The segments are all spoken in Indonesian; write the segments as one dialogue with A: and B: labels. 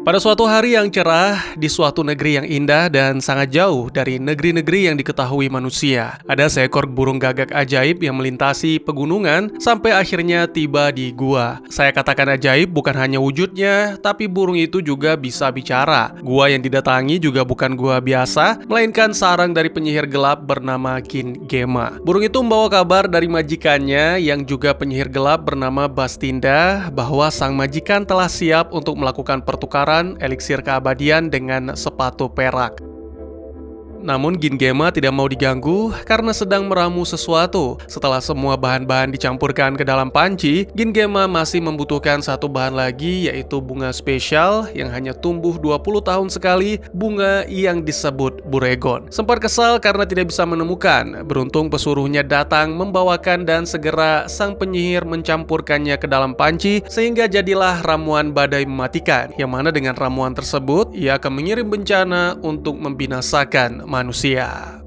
A: Pada suatu hari yang cerah, di suatu negeri yang indah dan sangat jauh dari negeri-negeri yang diketahui manusia, ada seekor burung gagak ajaib yang melintasi pegunungan sampai akhirnya tiba di gua. Saya katakan ajaib bukan hanya wujudnya, tapi burung itu juga bisa bicara. Gua yang didatangi juga bukan gua biasa, melainkan sarang dari penyihir gelap bernama Gin Gema. Burung itu membawa kabar dari majikannya yang juga penyihir gelap bernama Bastinda bahwa sang majikan telah siap untuk melakukan pertukaran eliksir keabadian dengan sepatu perak. Namun Gin Gema tidak mau diganggu karena sedang meramu sesuatu. Setelah semua bahan-bahan dicampurkan ke dalam panci, Gin Gema masih membutuhkan satu bahan lagi, yaitu bunga spesial yang hanya tumbuh 20 tahun sekali, bunga yang disebut Buregon. Sempat kesal karena tidak bisa menemukan. Beruntung pesuruhnya datang membawakan dan segera sang penyihir mencampurkannya ke dalam panci sehingga jadilah ramuan badai mematikan, yang mana dengan ramuan tersebut ia akan mengirim bencana untuk membinasakan manusia.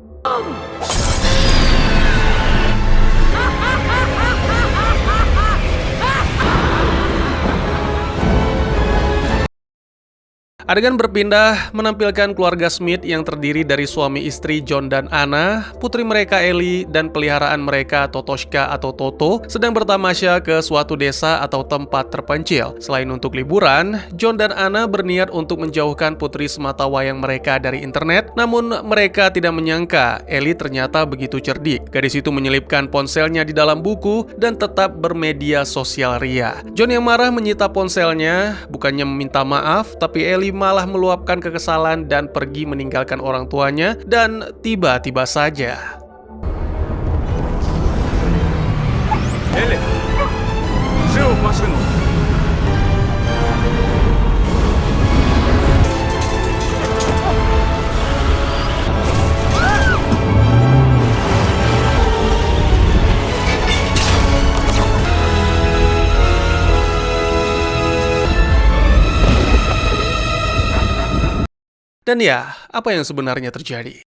A: Adegan berpindah menampilkan keluarga Smith yang terdiri dari suami istri John dan Anna, putri mereka Ellie, dan peliharaan mereka Totoshka atau Toto sedang bertamasya ke suatu desa atau tempat terpencil. Selain untuk liburan, John dan Anna berniat untuk menjauhkan putri sematawayang mereka dari internet, namun mereka tidak menyangka Ellie ternyata begitu cerdik. Gadis itu menyelipkan ponselnya di dalam buku dan tetap bermedia sosial ria. John yang marah menyita ponselnya, bukannya meminta maaf, tapi Ellie malah meluapkan kekesalan dan pergi meninggalkan orang tuanya, dan tiba-tiba saja dan ya, apa yang sebenarnya terjadi?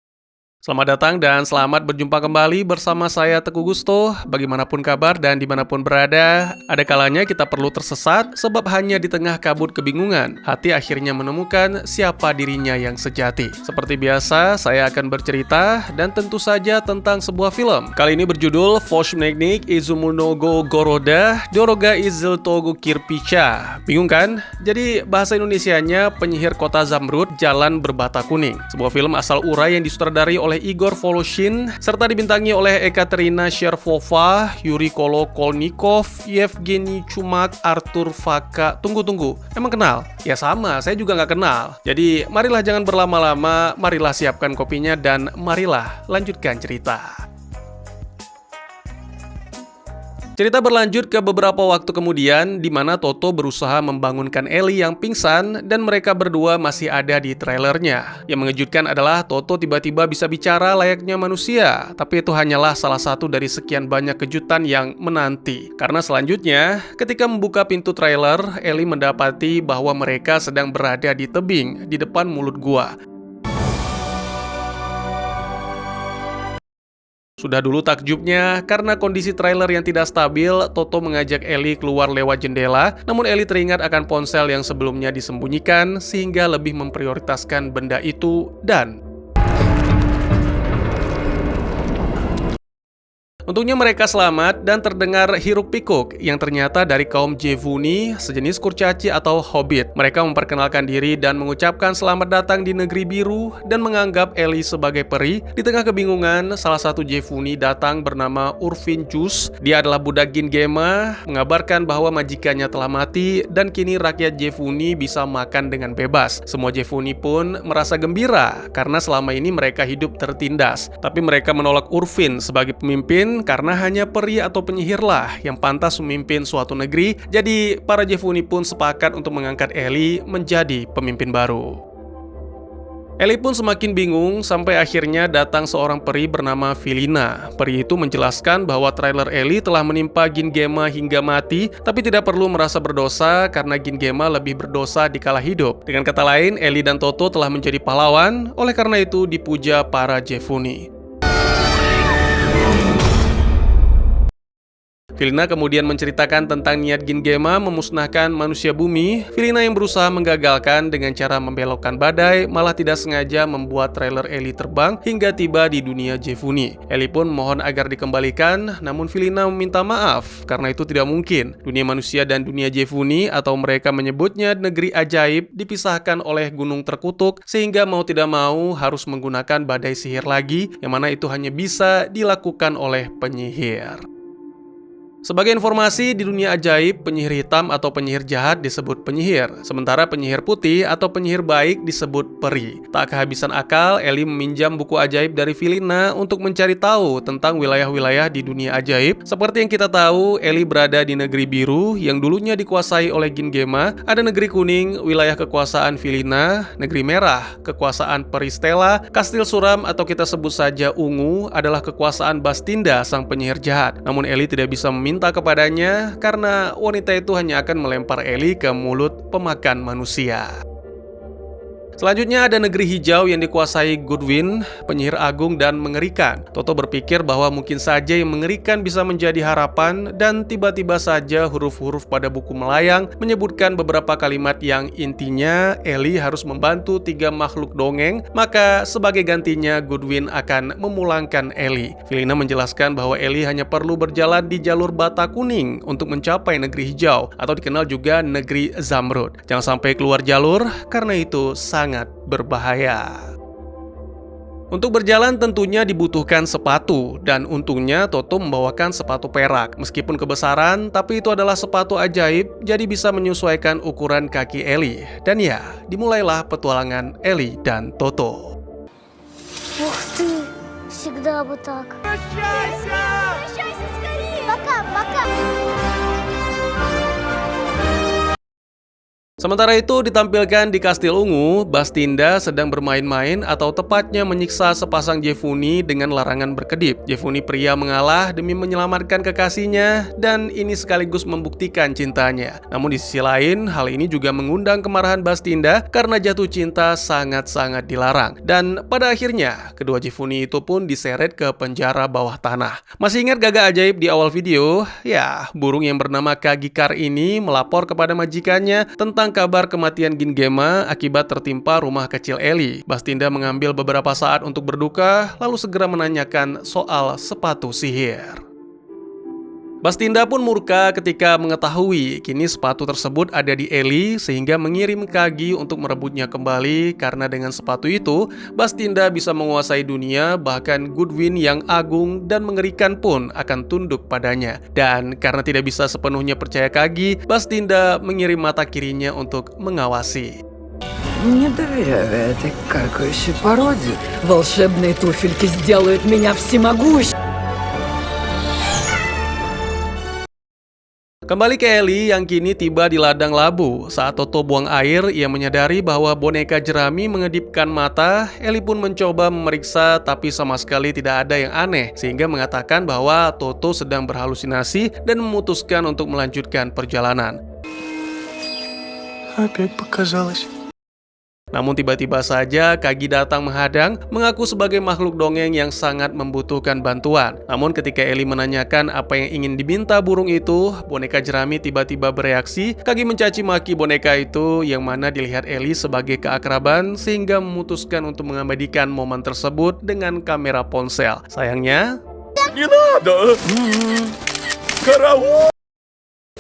A: Selamat datang dan selamat berjumpa kembali bersama saya Teguh Gusto. Bagaimanapun kabar dan dimanapun berada, ada kalanya kita perlu tersesat sebab hanya di tengah kabut kebingungan, hati akhirnya menemukan siapa dirinya yang sejati. Seperti biasa, saya akan bercerita dan tentu saja tentang sebuah film. Kali ini berjudul Voshmegnik Izumunogo Goroda Doroga Iziltogo Kirpicha. Bingung kan? Jadi bahasa Indonesianya Penyihir Kota Zamrud Jalan Berbata Kuning. Sebuah film asal Urai yang disutradari oleh Igor Voloshin serta dibintangi oleh Ekaterina Shervova, Yuri Kolokolnikov, Yevgeny Chumak, Arthur Faka. Tunggu, emang kenal? Ya sama, saya juga nggak kenal. Jadi marilah jangan berlama-lama, marilah siapkan kopinya dan marilah lanjutkan cerita. Cerita berlanjut ke beberapa waktu kemudian, di mana Toto berusaha membangunkan Ellie yang pingsan dan mereka berdua masih ada di trailernya. Yang mengejutkan adalah Toto tiba-tiba bisa bicara layaknya manusia, tapi itu hanyalah salah satu dari sekian banyak kejutan yang menanti. Karena selanjutnya, ketika membuka pintu trailer, Ellie mendapati bahwa mereka sedang berada di tebing di depan mulut gua. Sudah dulu takjubnya, karena kondisi trailer yang tidak stabil, Toto mengajak Ellie keluar lewat jendela, namun Ellie teringat akan ponsel yang sebelumnya disembunyikan, sehingga lebih memprioritaskan benda itu dan untungnya mereka selamat dan terdengar hiruk-pikuk yang ternyata dari kaum Jevuni, sejenis kurcaci atau hobbit. Mereka memperkenalkan diri dan mengucapkan selamat datang di negeri biru dan menganggap Ellie sebagai peri. Di tengah kebingungan, salah satu Jevuni datang bernama Urfin Jus. Dia adalah budak Gin Gema, mengabarkan bahwa majikannya telah mati dan kini rakyat Jevuni bisa makan dengan bebas. Semua Jevuni pun merasa gembira karena selama ini mereka hidup tertindas. Tapi mereka menolak Urfin sebagai pemimpin karena hanya peri atau penyihirlah yang pantas memimpin suatu negeri. Jadi para Jevuni pun sepakat untuk mengangkat Ellie menjadi pemimpin baru. Ellie pun semakin bingung sampai akhirnya datang seorang peri bernama Filina. Peri itu menjelaskan bahwa trailer Ellie telah menimpa Gin Gema hingga mati, tapi tidak perlu merasa berdosa karena Gin Gema lebih berdosa di kala hidup. Dengan kata lain, Ellie dan Toto telah menjadi pahlawan, oleh karena itu dipuja para Jevuni. Filina kemudian menceritakan tentang niat Gingema memusnahkan manusia bumi. Filina yang berusaha menggagalkan dengan cara membelokkan badai, malah tidak sengaja membuat trailer Ellie terbang hingga tiba di dunia Jefuni. Ellie pun mohon agar dikembalikan, namun Filina meminta maaf karena itu tidak mungkin. Dunia manusia dan dunia Jefuni, atau mereka menyebutnya negeri ajaib, dipisahkan oleh gunung terkutuk, sehingga mau tidak mau harus menggunakan badai sihir lagi, yang mana itu hanya bisa dilakukan oleh penyihir. Sebagai informasi, di dunia ajaib, penyihir hitam atau penyihir jahat disebut penyihir, sementara penyihir putih atau penyihir baik disebut peri. Tak kehabisan akal, Ellie meminjam buku ajaib dari Filina untuk mencari tahu tentang wilayah-wilayah di dunia ajaib. Seperti yang kita tahu, Ellie berada di negeri biru yang dulunya dikuasai oleh Gingema, ada negeri kuning, wilayah kekuasaan Filina, negeri merah, kekuasaan peri Stella, kastil suram atau kita sebut saja ungu adalah kekuasaan Bastinda, sang penyihir jahat. Namun Ellie tidak bisa meminta kepadanya karena wanita itu hanya akan melempar Ellie ke mulut pemakan manusia. Selanjutnya ada negeri hijau yang dikuasai Goodwin, penyihir agung dan mengerikan. Toto berpikir bahwa mungkin saja yang mengerikan bisa menjadi harapan, dan tiba-tiba saja huruf-huruf pada buku melayang menyebutkan beberapa kalimat yang intinya Ellie harus membantu 3 makhluk dongeng, maka sebagai gantinya Goodwin akan memulangkan Ellie. Filina menjelaskan bahwa Ellie hanya perlu berjalan di jalur bata kuning untuk mencapai negeri hijau, atau dikenal juga negeri Zamrud. Jangan sampai keluar jalur, karena itu sangat berbahaya. Untuk berjalan tentunya dibutuhkan sepatu, dan untungnya Toto membawakan sepatu perak. Meskipun kebesaran, tapi itu adalah sepatu ajaib, jadi bisa menyesuaikan ukuran kaki Ellie. Dan ya, dimulailah petualangan Ellie dan Toto.
B: Ух ты! Всегда бы так. Прощайся! Прощайся скорее! Пока, пока!
A: Sementara itu ditampilkan di Kastil Ungu, Bastinda sedang bermain-main atau tepatnya menyiksa sepasang Jefuni dengan larangan berkedip. Jefuni pria mengalah demi menyelamatkan kekasihnya, dan ini sekaligus membuktikan cintanya. Namun di sisi lain, hal ini juga mengundang kemarahan Bastinda karena jatuh cinta sangat-sangat dilarang. Dan pada akhirnya, kedua Jefuni itu pun diseret ke penjara bawah tanah. Masih ingat gagak ajaib di awal video? Ya, burung yang bernama Kagikar ini melapor kepada majikannya tentang kabar kematian Gingema akibat tertimpa rumah kecil Ellie. Bastinda mengambil beberapa saat untuk berduka, lalu segera menanyakan soal sepatu sihir. Bastinda pun murka ketika mengetahui kini sepatu tersebut ada di Ellie, sehingga mengirim Kagi untuk merebutnya kembali, karena dengan sepatu itu Bastinda bisa menguasai dunia, bahkan Goodwin yang agung dan mengerikan pun akan tunduk padanya. Dan karena tidak bisa sepenuhnya percaya Kagi, Bastinda mengirim mata kirinya untuk mengawasi.
C: Не доверяю этой каркающей породе. Волшебные туфельки сделают меня всемогущей.
A: Kembali ke Ellie yang kini tiba di ladang labu. Saat Toto buang air, ia menyadari bahwa boneka jerami mengedipkan mata. Ellie pun mencoba memeriksa, tapi sama sekali tidak ada yang aneh, sehingga mengatakan bahwa Toto sedang berhalusinasi dan memutuskan untuk melanjutkan perjalanan.
D: Опять показалось.
A: Namun tiba-tiba saja Kagi datang menghadang, mengaku sebagai makhluk dongeng yang sangat membutuhkan bantuan. Namun ketika Ellie menanyakan apa yang ingin diminta burung itu, boneka jerami tiba-tiba bereaksi. Kagi mencaci maki boneka itu, yang mana dilihat Ellie sebagai keakraban, sehingga memutuskan untuk mengabadikan momen tersebut dengan kamera ponsel. Sayangnya,
D: Не надо! Караул!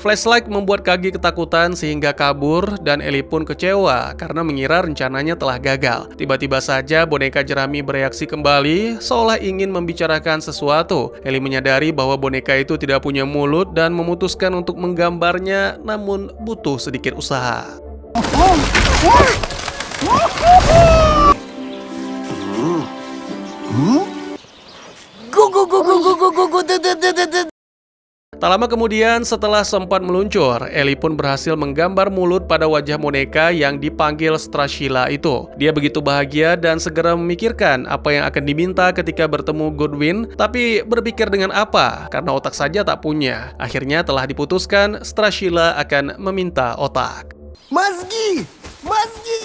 A: flashlight membuat Kagi ketakutan sehingga kabur, dan Ellie pun kecewa karena mengira rencananya telah gagal. Tiba-tiba saja boneka jerami bereaksi kembali, seolah ingin membicarakan sesuatu. Ellie menyadari bahwa boneka itu tidak punya mulut dan memutuskan untuk menggambarnya, namun butuh sedikit usaha. Tak lama kemudian, setelah sempat meluncur, Ellie pun berhasil menggambar mulut pada wajah boneka yang dipanggil Strashila itu. Dia begitu bahagia dan segera memikirkan apa yang akan diminta ketika bertemu Goodwin, tapi berpikir dengan apa, karena otak saja tak punya. Akhirnya telah diputuskan Strashila akan meminta otak.
D: Мозги! Мозги!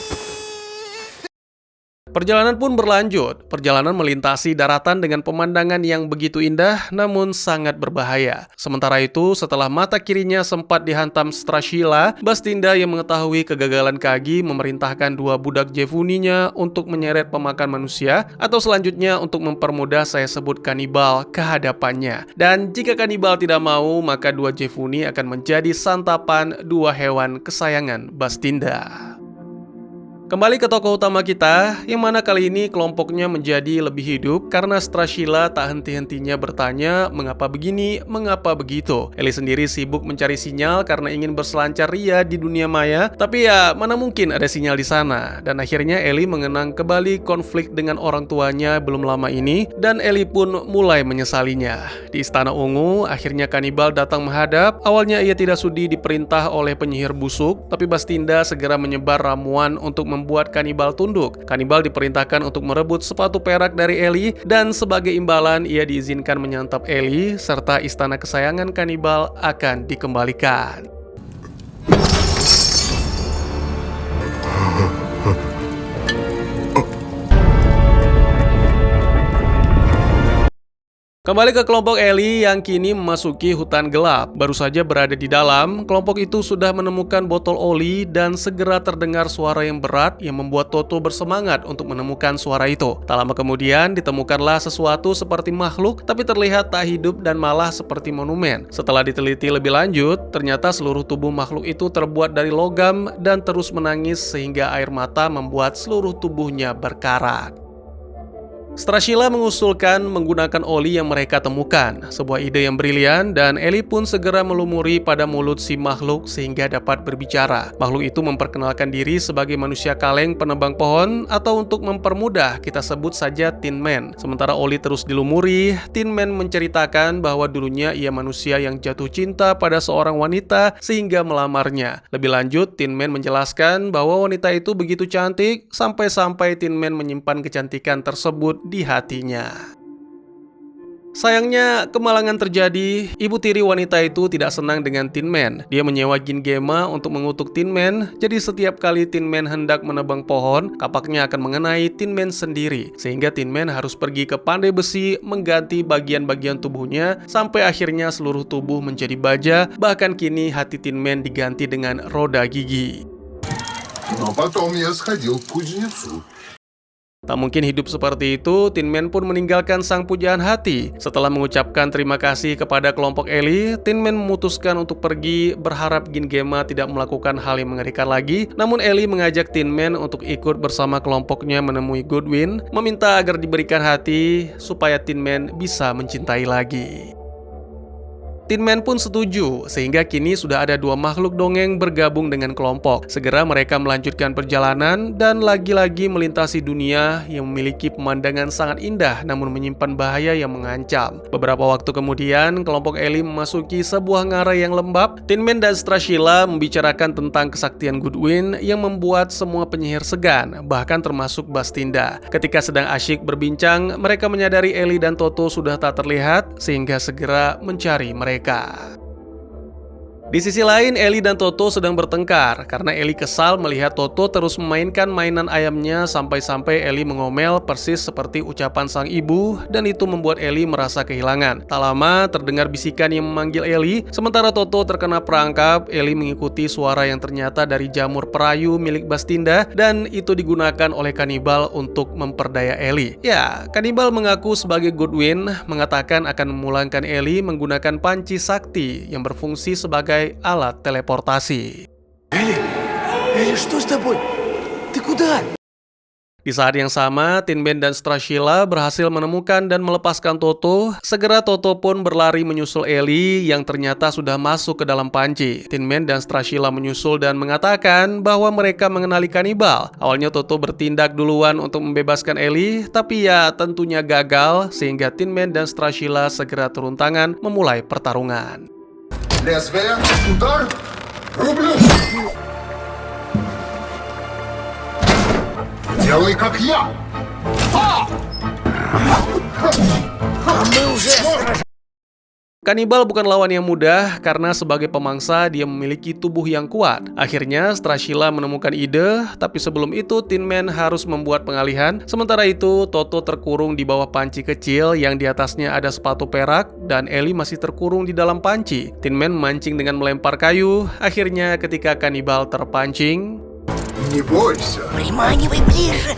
A: Perjalanan pun berlanjut. Perjalanan melintasi daratan dengan pemandangan yang begitu indah namun sangat berbahaya. Sementara itu, setelah mata kirinya sempat dihantam Strashila, Bastinda yang mengetahui kegagalan Kagi memerintahkan dua budak Jevuninya untuk menyeret pemakan manusia atau selanjutnya untuk mempermudah saya sebut kanibal ke hadapannya. Dan jika kanibal tidak mau, maka dua Jevuni akan menjadi santapan dua hewan kesayangan Bastinda. Kembali ke tokoh utama kita, yang mana kali ini kelompoknya menjadi lebih hidup karena Strashila tak henti-hentinya bertanya mengapa begini, mengapa begitu. Ellie sendiri sibuk mencari sinyal karena ingin berselancar ria di dunia maya, tapi ya mana mungkin ada sinyal di sana. Dan akhirnya Ellie mengenang kembali konflik dengan orang tuanya belum lama ini, dan Ellie pun mulai menyesalinya. Di Istana Ungu, akhirnya kanibal datang menghadap. Awalnya ia tidak sudi diperintah oleh penyihir busuk, tapi Bastinda segera menyebar ramuan untuk membuat kanibal tunduk. Kanibal diperintahkan untuk merebut sepatu perak dari Ellie, dan sebagai imbalan ia diizinkan menyantap Ellie, serta istana kesayangan kanibal akan dikembalikan. Kembali ke kelompok Ellie yang kini memasuki hutan gelap. Baru saja berada di dalam, kelompok itu sudah menemukan botol oli dan segera terdengar suara yang berat yang membuat Toto bersemangat untuk menemukan suara itu. Tak lama kemudian ditemukanlah sesuatu seperti makhluk tapi terlihat tak hidup dan malah seperti monumen. Setelah diteliti lebih lanjut, ternyata seluruh tubuh makhluk itu terbuat dari logam dan terus menangis sehingga air mata membuat seluruh tubuhnya berkarat. Strashila mengusulkan menggunakan oli yang mereka temukan, sebuah ide yang brilian, dan Ellie pun segera melumuri pada mulut si makhluk sehingga dapat berbicara. Makhluk itu memperkenalkan diri sebagai manusia kaleng penebang pohon, atau untuk mempermudah kita sebut saja Tin Man. Sementara oli terus dilumuri, Tin Man menceritakan bahwa dulunya ia manusia yang jatuh cinta pada seorang wanita sehingga melamarnya. Lebih lanjut, Tin Man menjelaskan bahwa wanita itu begitu cantik sampai-sampai Tin Man menyimpan kecantikan tersebut di hatinya. Sayangnya, kemalangan terjadi. Ibu tiri wanita itu tidak senang dengan Tin Man. Dia menyewa Jin Gema untuk mengutuk Tin Man. Jadi setiap kali Tin Man hendak menebang pohon, kapaknya akan mengenai Tin Man sendiri. Sehingga Tin Man harus pergi ke pandai besi mengganti bagian-bagian tubuhnya sampai akhirnya seluruh tubuh menjadi baja. Bahkan kini hati Tin Man diganti dengan roda gigi.
E: Но потом я сходил к кузнецу.
A: Tak mungkin hidup seperti itu, Tin Man pun meninggalkan sang pujaan hati. Setelah mengucapkan terima kasih kepada kelompok Ellie, Tin Man memutuskan untuk pergi, berharap Jin Gema tidak melakukan hal yang mengerikan lagi. Namun Ellie mengajak Tin Man untuk ikut bersama kelompoknya menemui Goodwin, meminta agar diberikan hati supaya Tin Man bisa mencintai lagi. Tin Man pun setuju, sehingga kini sudah ada dua makhluk dongeng bergabung dengan kelompok. Segera mereka melanjutkan perjalanan dan lagi-lagi melintasi dunia yang memiliki pemandangan sangat indah namun menyimpan bahaya yang mengancam. Beberapa waktu kemudian, kelompok Ellie memasuki sebuah ngarai yang lembab. Tin Man dan Strashila membicarakan tentang kesaktian Goodwin yang membuat semua penyihir segan, bahkan termasuk Bastinda. Ketika sedang asyik berbincang, mereka menyadari Ellie dan Toto sudah tak terlihat, sehingga segera mencari mereka. Di sisi lain, Ellie dan Toto sedang bertengkar karena Ellie kesal melihat Toto terus memainkan mainan ayamnya sampai-sampai Ellie mengomel persis seperti ucapan sang ibu, dan itu membuat Ellie merasa kehilangan. Tak lama terdengar bisikan yang memanggil Ellie, sementara Toto terkena perangkap. Ellie mengikuti suara yang ternyata dari jamur perayu milik Bastinda, dan itu digunakan oleh kanibal untuk memperdaya Ellie. Ya, kanibal mengaku sebagai Goodwin, mengatakan akan memulangkan Ellie menggunakan panci sakti yang berfungsi sebagai alat teleportasi.
D: Элли, что с тобой? Ты куда?
A: Di saat yang sama, Tin Man dan Strashila berhasil menemukan dan melepaskan Toto. Segera Toto pun berlari menyusul Ellie yang ternyata sudah masuk ke dalam panci. Tin Man dan Strashila menyusul dan mengatakan bahwa mereka mengenali kanibal. Awalnya Toto bertindak duluan untuk membebaskan Ellie, tapi ya tentunya gagal, sehingga Tin Man dan Strashila segera turun tangan memulai pertarungan.
E: Лезвие, удар, рублю. Делай как я.
A: Kanibal bukan lawan yang mudah karena sebagai pemangsa dia memiliki tubuh yang kuat. Akhirnya Strashila menemukan ide, tapi sebelum itu Tin Man harus membuat pengalihan. Sementara itu Toto terkurung di bawah panci kecil yang di atasnya ada sepatu perak dan Ellie masih terkurung di dalam panci. Tin Man memancing dengan melempar kayu. Akhirnya ketika kanibal terpancing,
E: Не бойся.
D: Приманивай ближе.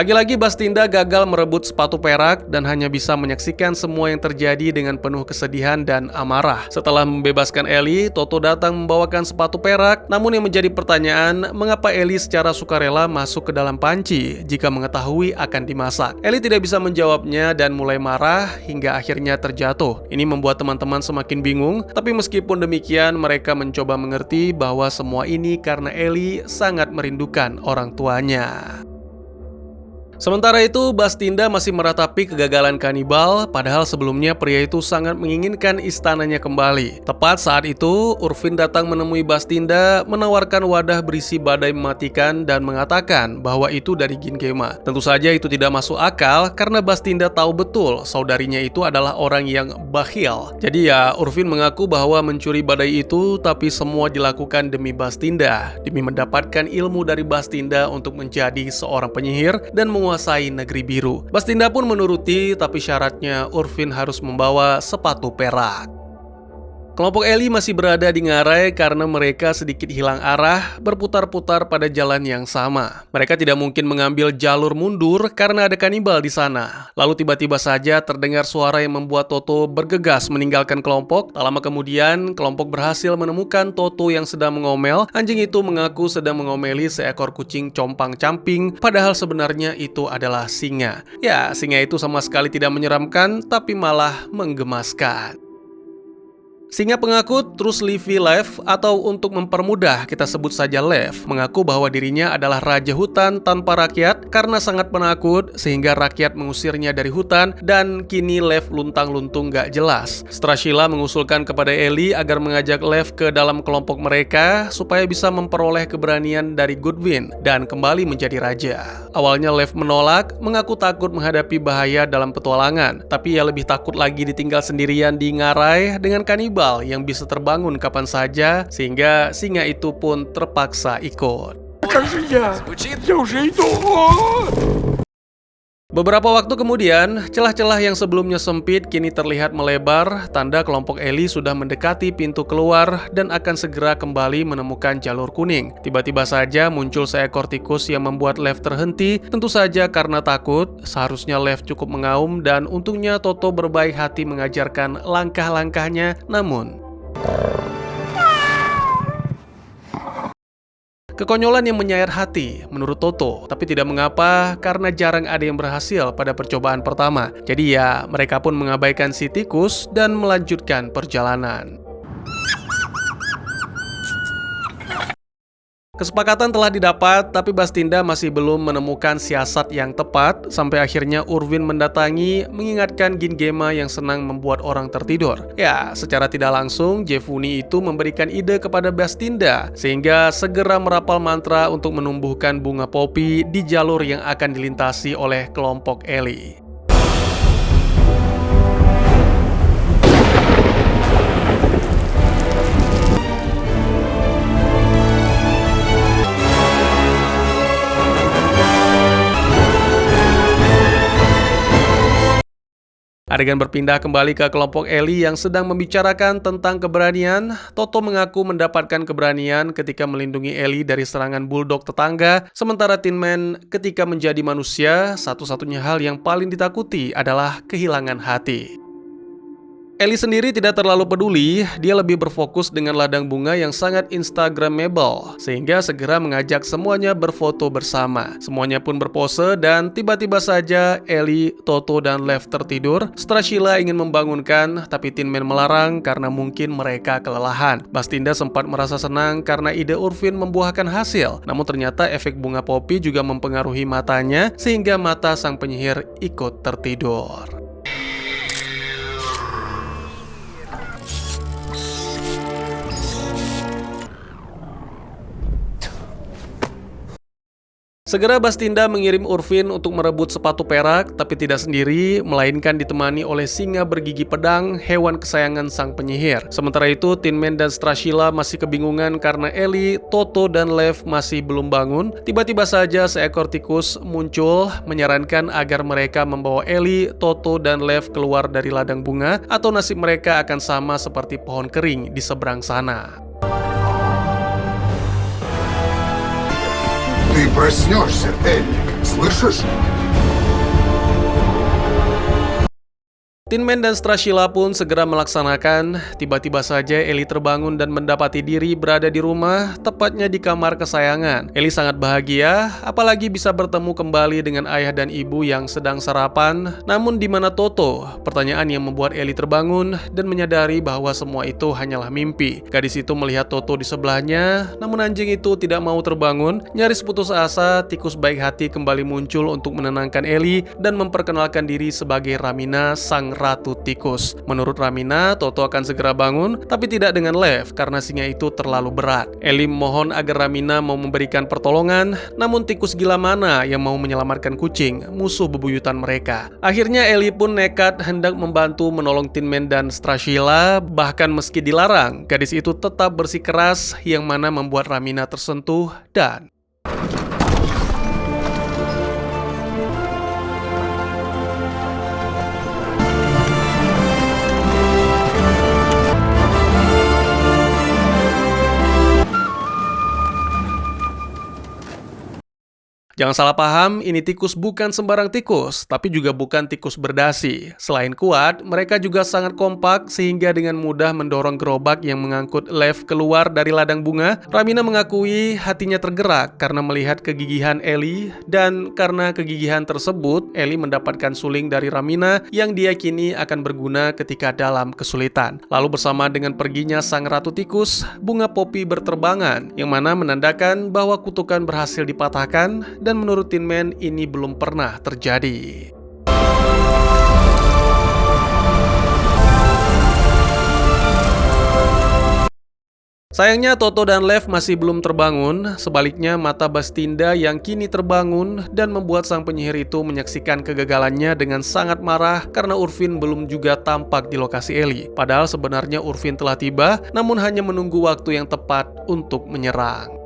A: lagi-lagi Bastinda gagal merebut sepatu perak dan hanya bisa menyaksikan semua yang terjadi dengan penuh kesedihan dan amarah. Setelah membebaskan Ellie, Toto datang membawakan sepatu perak. Namun yang menjadi pertanyaan, mengapa Ellie secara sukarela masuk ke dalam panci jika mengetahui akan dimasak? Ellie tidak bisa menjawabnya dan mulai marah hingga akhirnya terjatuh. Ini membuat teman-teman semakin bingung, tapi meskipun demikian mereka mencoba mengerti bahwa semua ini karena Ellie sangat merindukan orang tuanya. Sementara itu, Bastinda masih meratapi kegagalan kanibal, padahal sebelumnya pria itu sangat menginginkan istananya kembali. Tepat saat itu, Urfin datang menemui Bastinda, menawarkan wadah berisi badai mematikan dan mengatakan bahwa itu dari Gingema. Tentu saja itu tidak masuk akal karena Bastinda tahu betul saudarinya itu adalah orang yang bakhil. Jadi ya, Urfin mengaku bahwa mencuri badai itu, tapi semua dilakukan demi Bastinda, demi mendapatkan ilmu dari Bastinda untuk menjadi seorang penyihir dan menguasai negeri biru. Bastinda pun menuruti, tapi syaratnya Urfin harus membawa sepatu perak. Kelompok Ellie masih berada di ngarai karena mereka sedikit hilang arah, berputar-putar pada jalan yang sama. Mereka tidak mungkin mengambil jalur mundur karena ada kanibal di sana. Lalu tiba-tiba saja terdengar suara yang membuat Toto bergegas meninggalkan kelompok. Tak lama kemudian, kelompok berhasil menemukan Toto yang sedang mengomel. Anjing itu mengaku sedang mengomeli seekor kucing compang-camping, padahal sebenarnya itu adalah singa. Ya, singa itu sama sekali tidak menyeramkan, tapi malah menggemaskan. Singa pengakut terus Leafy Lev, atau untuk mempermudah kita sebut saja Lev, mengaku bahwa dirinya adalah raja hutan tanpa rakyat karena sangat penakut sehingga rakyat mengusirnya dari hutan dan kini Lev luntang-luntung gak jelas. Strashila mengusulkan kepada Ellie agar mengajak Lev ke dalam kelompok mereka supaya bisa memperoleh keberanian dari Goodwin dan kembali menjadi raja. Awalnya Lev menolak, mengaku takut menghadapi bahaya dalam petualangan, tapi ia lebih takut lagi ditinggal sendirian di ngarai dengan kanibal yang bisa terbangun kapan saja, sehingga singa itu pun terpaksa ikut.
D: Как же я? Я уже иду.
A: Beberapa waktu kemudian, celah-celah yang sebelumnya sempit kini terlihat melebar, tanda kelompok Ellie sudah mendekati pintu keluar dan akan segera kembali menemukan jalur kuning. Tiba-tiba saja muncul seekor tikus yang membuat Lev terhenti, tentu saja karena takut. Seharusnya Lev cukup mengaum dan untungnya Toto berbaik hati mengajarkan langkah-langkahnya, namun kekonyolan yang menyayat hati menurut Toto, tapi tidak mengapa karena jarang ada yang berhasil pada percobaan pertama. Jadi ya, mereka pun mengabaikan si tikus dan melanjutkan perjalanan. Kesepakatan telah didapat, tapi Bastinda masih belum menemukan siasat yang tepat, sampai akhirnya Urwin mendatangi, mengingatkan Gingema yang senang membuat orang tertidur. Ya, secara tidak langsung, Jefuni itu memberikan ide kepada Bastinda, sehingga segera merapal mantra untuk menumbuhkan bunga popi di jalur yang akan dilintasi oleh kelompok Ellie. Adegan berpindah kembali ke kelompok Ellie yang sedang membicarakan tentang keberanian. Toto mengaku mendapatkan keberanian ketika melindungi Ellie dari serangan bulldog tetangga, sementara Tin Man ketika menjadi manusia, satu-satunya hal yang paling ditakuti adalah kehilangan hati. Ellie sendiri tidak terlalu peduli, dia lebih berfokus dengan ladang bunga yang sangat instagramable, sehingga segera mengajak semuanya berfoto bersama. Semuanya pun berpose dan tiba-tiba saja Ellie, Toto, dan Lev tertidur. Strashila ingin membangunkan, tapi Tin Man melarang karena mungkin mereka kelelahan. Bastinda sempat merasa senang karena ide Urfin membuahkan hasil, namun ternyata efek bunga popi juga mempengaruhi matanya, sehingga mata sang penyihir ikut tertidur. Segera Bastinda mengirim Urfin untuk merebut sepatu perak, tapi tidak sendiri, melainkan ditemani oleh singa bergigi pedang, hewan kesayangan sang penyihir. Sementara itu, Tin Man dan Strashila masih kebingungan karena Ellie, Toto, dan Lev masih belum bangun. Tiba-tiba saja seekor tikus muncul, menyarankan agar mereka membawa Ellie, Toto, dan Lev keluar dari ladang bunga, atau nasib mereka akan sama seperti pohon kering di seberang sana.
E: Ты проснешься, Элли, слышишь?
A: Tin Man dan Strashila pun segera melaksanakan. Tiba-tiba saja Ellie terbangun dan mendapati diri berada di rumah, tepatnya di kamar kesayangan. Ellie sangat bahagia, apalagi bisa bertemu kembali dengan ayah dan ibu yang sedang sarapan. Namun di mana Toto? Pertanyaan yang membuat Ellie terbangun dan menyadari bahwa semua itu hanyalah mimpi. Gadis itu melihat Toto di sebelahnya, namun anjing itu tidak mau terbangun. Nyaris putus asa, tikus baik hati kembali muncul untuk menenangkan Ellie dan memperkenalkan diri sebagai Ramina, sang Ratu Tikus. Menurut Ramina, Toto akan segera bangun, tapi tidak dengan Lev karena singa itu terlalu berat. Ellie mohon agar Ramina mau memberikan pertolongan, namun tikus gila mana yang mau menyelamatkan kucing, musuh bebuyutan mereka. Akhirnya Ellie pun nekat hendak membantu menolong Tin Man dan Strashila, bahkan meski dilarang, gadis itu tetap bersikeras yang mana membuat Ramina tersentuh dan jangan salah paham, ini tikus bukan sembarang tikus, tapi juga bukan tikus berdasi. Selain kuat, mereka juga sangat kompak sehingga dengan mudah mendorong gerobak yang mengangkut Lev keluar dari ladang bunga. Ramina mengakui hatinya tergerak karena melihat kegigihan Ellie, dan karena kegigihan tersebut, Ellie mendapatkan suling dari Ramina yang diyakini akan berguna ketika dalam kesulitan. Lalu bersama dengan perginya sang ratu tikus, bunga popi berterbangan, yang mana menandakan bahwa kutukan berhasil dipatahkan. Dan menurut Tin Man, ini belum pernah terjadi. Sayangnya Toto dan Lev masih belum terbangun. Sebaliknya mata Bastinda yang kini terbangun dan membuat sang penyihir itu menyaksikan kegagalannya dengan sangat marah karena Urfin belum juga tampak di lokasi Ellie. Padahal sebenarnya Urfin telah tiba, namun hanya menunggu waktu yang tepat untuk menyerang.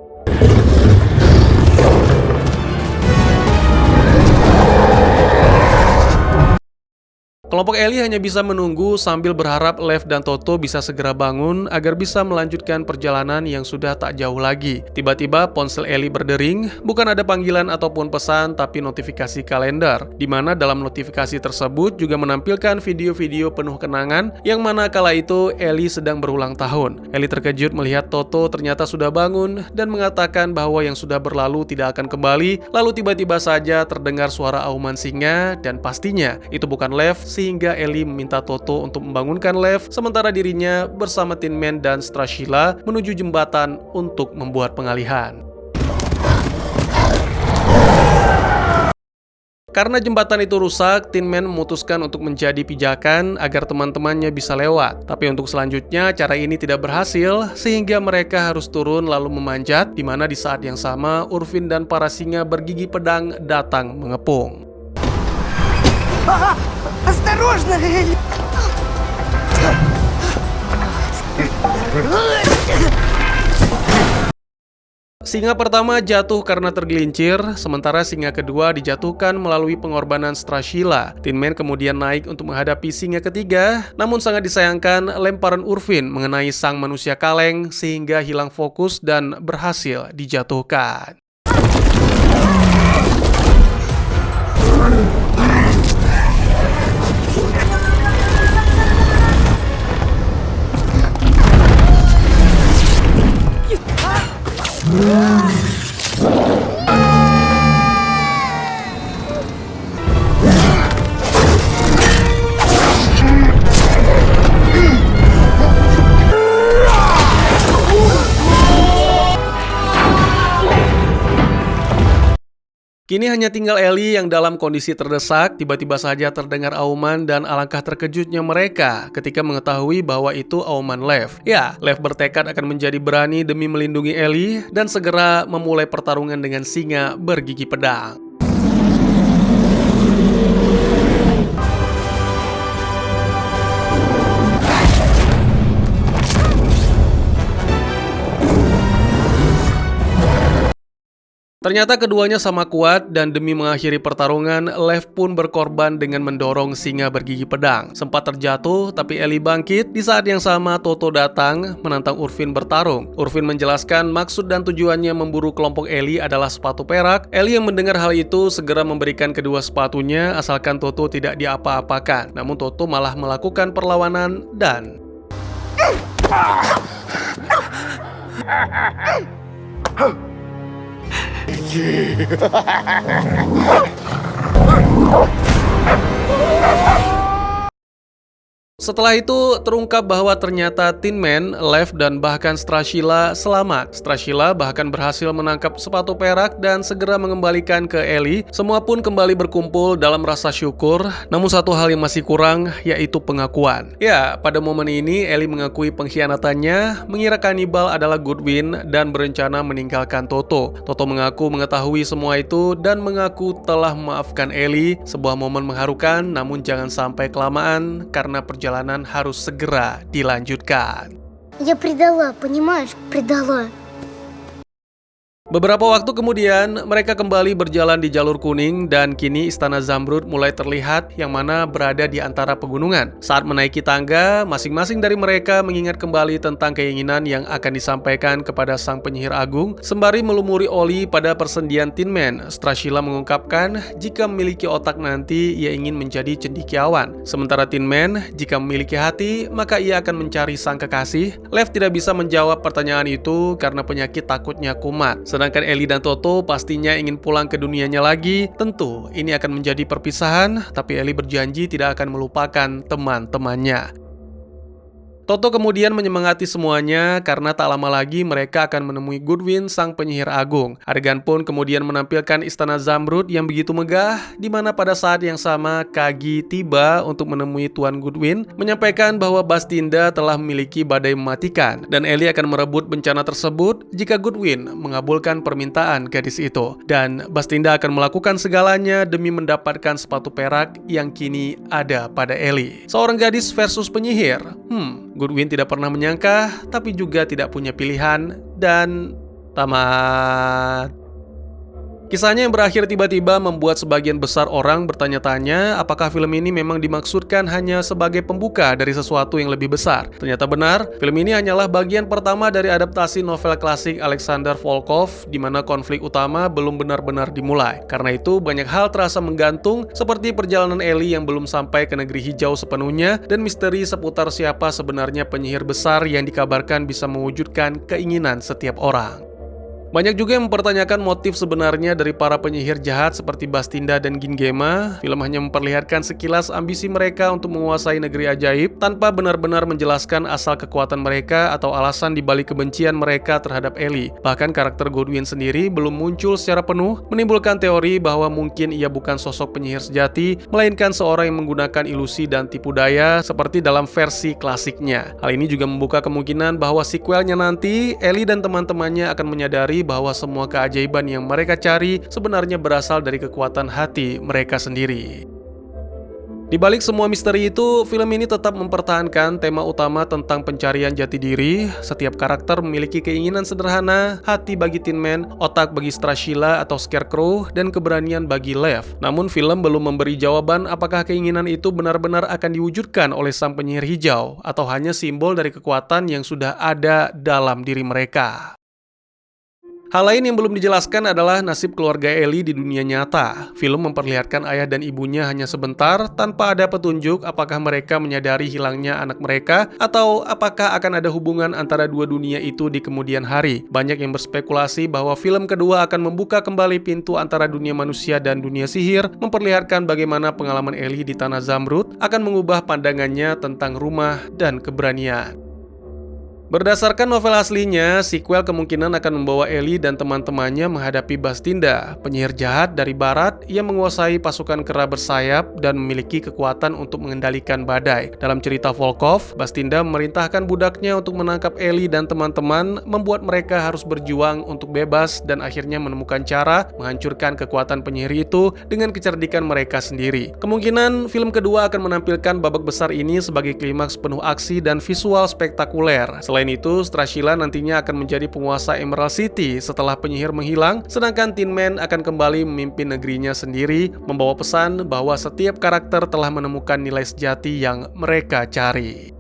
A: Kelompok Ellie hanya bisa menunggu sambil berharap Lev dan Toto bisa segera bangun agar bisa melanjutkan perjalanan yang sudah tak jauh lagi. Tiba-tiba ponsel Ellie berdering, bukan ada panggilan ataupun pesan, tapi notifikasi kalender, di mana dalam notifikasi tersebut juga menampilkan video-video penuh kenangan, yang mana kala itu Ellie sedang berulang tahun. Ellie terkejut melihat Toto ternyata sudah bangun dan mengatakan bahwa yang sudah berlalu tidak akan kembali. Lalu tiba-tiba saja terdengar suara auman singa, dan pastinya itu bukan Lev, sehingga Ellie meminta Toto untuk membangunkan Lev, sementara dirinya bersama Tin Man dan Strashila menuju jembatan untuk membuat pengalihan. Karena jembatan itu rusak, Tin Man memutuskan untuk menjadi pijakan agar teman-temannya bisa lewat. Tapi untuk selanjutnya, cara ini tidak berhasil, sehingga mereka harus turun lalu memanjat, di mana di saat yang sama, Urfin dan para singa bergigi pedang datang mengepung.
C: Осторожно!
A: Singa pertama jatuh karena tergelincir, sementara singa kedua dijatuhkan melalui pengorbanan Strashila. Tin Man kemudian naik untuk menghadapi singa ketiga, namun sangat disayangkan lemparan Urfin mengenai sang manusia kaleng sehingga hilang fokus dan berhasil dijatuhkan. Kini hanya tinggal Ellie yang dalam kondisi terdesak, tiba-tiba saja terdengar auman dan alangkah terkejutnya mereka ketika mengetahui bahwa itu auman Lev. Ya, Lev bertekad akan menjadi berani demi melindungi Ellie dan segera memulai pertarungan dengan singa bergigi pedang. Ternyata keduanya sama kuat dan demi mengakhiri pertarungan, Lev pun berkorban dengan mendorong singa bergigi pedang. Sempat terjatuh, tapi Ellie bangkit. Di saat yang sama, Toto datang menantang Urfin bertarung. Urfin menjelaskan maksud dan tujuannya memburu kelompok Ellie adalah sepatu perak. Ellie yang mendengar hal itu segera memberikan kedua sepatunya asalkan Toto tidak diapa-apakan. Namun Toto malah melakukan perlawanan dan... Setelah itu terungkap bahwa ternyata Tin Man, Lev, dan bahkan Strashila selamat. Strashila bahkan berhasil menangkap sepatu perak dan segera mengembalikan ke Ellie. Semua pun kembali berkumpul dalam rasa syukur. Namun satu hal yang masih kurang, yaitu pengakuan. Ya, pada momen ini Ellie mengakui pengkhianatannya, mengira kanibal adalah Goodwin dan berencana meninggalkan Toto. Toto mengaku mengetahui semua itu dan mengaku telah memaafkan Ellie. Sebuah momen mengharukan, namun jangan sampai kelamaan karena perjalanan harus segera dilanjutkan.
B: Я предала, понимаешь, предала.
A: Beberapa waktu kemudian, mereka kembali berjalan di jalur kuning dan kini Istana Zamrud mulai terlihat yang mana berada di antara pegunungan. Saat menaiki tangga, masing-masing dari mereka mengingat kembali tentang keinginan yang akan disampaikan kepada sang penyihir agung sembari melumuri oli pada persendian Tin Man. Strashila mengungkapkan jika memiliki otak nanti ia ingin menjadi cendekiawan. Sementara Tin Man, jika memiliki hati maka ia akan mencari sang kekasih. Lev tidak bisa menjawab pertanyaan itu karena penyakit takutnya kumat. Sedangkan Ellie dan Toto pastinya ingin pulang ke dunianya lagi. Tentu ini akan menjadi perpisahan, tapi Ellie berjanji tidak akan melupakan teman-temannya. Toto kemudian menyemangati semuanya karena tak lama lagi mereka akan menemui Goodwin sang penyihir agung. Adegan pun kemudian menampilkan Istana Zamrud yang begitu megah, di mana pada saat yang sama Kagi tiba untuk menemui Tuan Goodwin, menyampaikan bahwa Bastinda telah memiliki badai mematikan dan Ellie akan merebut bencana tersebut jika Goodwin mengabulkan permintaan gadis itu. Dan Bastinda akan melakukan segalanya demi mendapatkan sepatu perak yang kini ada pada Ellie. Seorang gadis versus penyihir. Goodwin tidak pernah menyangka, tapi juga tidak punya pilihan, dan tamat. Kisahnya yang berakhir tiba-tiba membuat sebagian besar orang bertanya-tanya apakah film ini memang dimaksudkan hanya sebagai pembuka dari sesuatu yang lebih besar. Ternyata benar, film ini hanyalah bagian pertama dari adaptasi novel klasik Alexander Volkov di mana konflik utama belum benar-benar dimulai. Karena itu banyak hal terasa menggantung seperti perjalanan Ellie yang belum sampai ke negeri hijau sepenuhnya dan misteri seputar siapa sebenarnya penyihir besar yang dikabarkan bisa mewujudkan keinginan setiap orang. Banyak juga yang mempertanyakan motif sebenarnya dari para penyihir jahat seperti Bastinda dan Gingema. Film hanya memperlihatkan sekilas ambisi mereka untuk menguasai negeri ajaib tanpa benar-benar menjelaskan asal kekuatan mereka atau alasan dibalik kebencian mereka terhadap Ellie. Bahkan karakter Goodwin sendiri belum muncul secara penuh, menimbulkan teori bahwa mungkin ia bukan sosok penyihir sejati, melainkan seorang yang menggunakan ilusi dan tipu daya seperti dalam versi klasiknya. Hal ini juga membuka kemungkinan bahwa sequelnya nanti, Ellie dan teman-temannya akan menyadari bahwa semua keajaiban yang mereka cari sebenarnya berasal dari kekuatan hati mereka sendiri. Di balik semua misteri itu, film ini tetap mempertahankan tema utama tentang pencarian jati diri. Setiap karakter memiliki keinginan sederhana, hati bagi Tin Man, otak bagi Strashila atau Scarecrow, dan keberanian bagi Lev. Namun film belum memberi jawaban apakah keinginan itu benar-benar akan diwujudkan oleh sang penyihir hijau, atau hanya simbol dari kekuatan yang sudah ada dalam diri mereka. Hal lain yang belum dijelaskan adalah nasib keluarga Ellie di dunia nyata. Film memperlihatkan ayah dan ibunya hanya sebentar tanpa ada petunjuk apakah mereka menyadari hilangnya anak mereka atau apakah akan ada hubungan antara dua dunia itu di kemudian hari. Banyak yang berspekulasi bahwa film kedua akan membuka kembali pintu antara dunia manusia dan dunia sihir, memperlihatkan bagaimana pengalaman Ellie di Tanah Zamrud akan mengubah pandangannya tentang rumah dan keberanian. Berdasarkan novel aslinya, sequel kemungkinan akan membawa Ellie dan teman-temannya menghadapi Bastinda, penyihir jahat dari barat yang menguasai pasukan kera bersayap dan memiliki kekuatan untuk mengendalikan badai. Dalam cerita Volkov, Bastinda memerintahkan budaknya untuk menangkap Ellie dan teman-teman, membuat mereka harus berjuang untuk bebas dan akhirnya menemukan cara menghancurkan kekuatan penyihir itu dengan kecerdikan mereka sendiri. Kemungkinan film kedua akan menampilkan babak besar ini sebagai klimaks penuh aksi dan visual spektakuler. Selain itu, Strashila nantinya akan menjadi penguasa Emerald City setelah penyihir menghilang, sedangkan Tin Man akan kembali memimpin negerinya sendiri, membawa pesan bahwa setiap karakter telah menemukan nilai sejati yang mereka cari.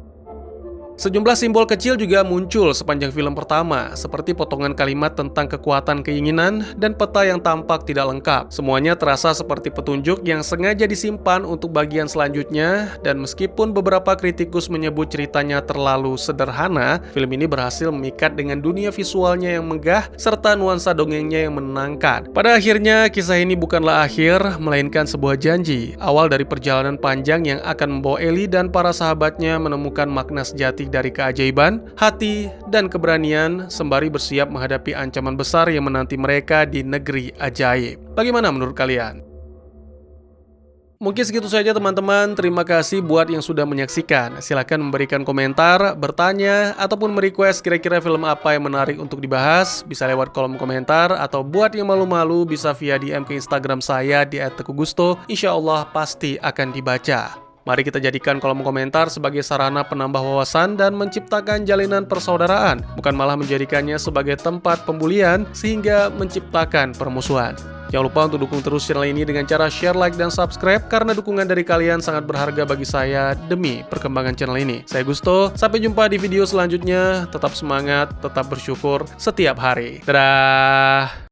A: Sejumlah simbol kecil juga muncul sepanjang film pertama, seperti potongan kalimat tentang kekuatan keinginan dan peta yang tampak tidak lengkap. Semuanya terasa seperti petunjuk yang sengaja disimpan untuk bagian selanjutnya, dan meskipun beberapa kritikus menyebut ceritanya terlalu sederhana, film ini berhasil memikat dengan dunia visualnya yang megah serta nuansa dongengnya yang menenangkan. Pada akhirnya, kisah ini bukanlah akhir, melainkan sebuah janji, awal dari perjalanan panjang yang akan membawa Ellie dan para sahabatnya menemukan makna sejati dari keajaiban, hati, dan keberanian, sembari bersiap menghadapi ancaman besar yang menanti mereka di negeri ajaib. Bagaimana menurut kalian? Mungkin segitu saja teman-teman, terima kasih buat yang sudah menyaksikan. Silahkan memberikan komentar, bertanya, ataupun merequest kira-kira film apa yang menarik untuk dibahas. Bisa lewat kolom komentar, atau buat yang malu-malu bisa via DM ke Instagram saya di @tegugusto. Insya Allah pasti akan dibaca. Mari kita jadikan kolom komentar sebagai sarana penambah wawasan dan menciptakan jalinan persaudaraan, bukan malah menjadikannya sebagai tempat pembulian sehingga menciptakan permusuhan. Jangan lupa untuk dukung terus channel ini dengan cara share, like, dan subscribe, karena dukungan dari kalian sangat berharga bagi saya demi perkembangan channel ini. Saya Gusto, sampai jumpa di video selanjutnya. Tetap semangat, tetap bersyukur setiap hari. Dadah!